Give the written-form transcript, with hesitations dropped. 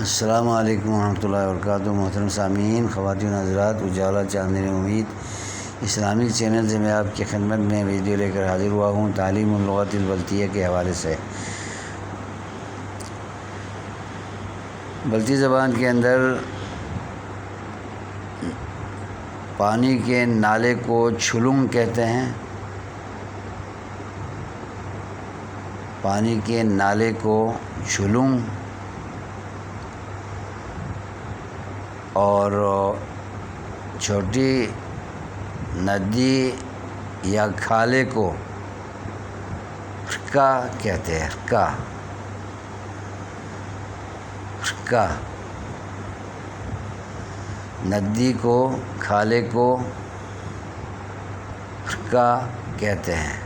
السلام علیکم ورحمۃ اللہ وبرکاتہ۔ محترم سامعین، خواتین حضرات، اجالا چاندنی امید اسلامی چینل سے میں آپ کی خدمت میں ویڈیو لے کر حاضر ہوا ہوں تعلیم اللغت البلتیہ کے حوالے سے۔ بلتی زبان کے اندر پانی کے نالے کو چھلنگ کہتے ہیں، پانی کے نالے کو چھلنگ، اور چھوٹی ندی یا کھالے کو رکا کہتے ہیں، رکا ندی کو، کھالے کو رکا کہتے ہیں۔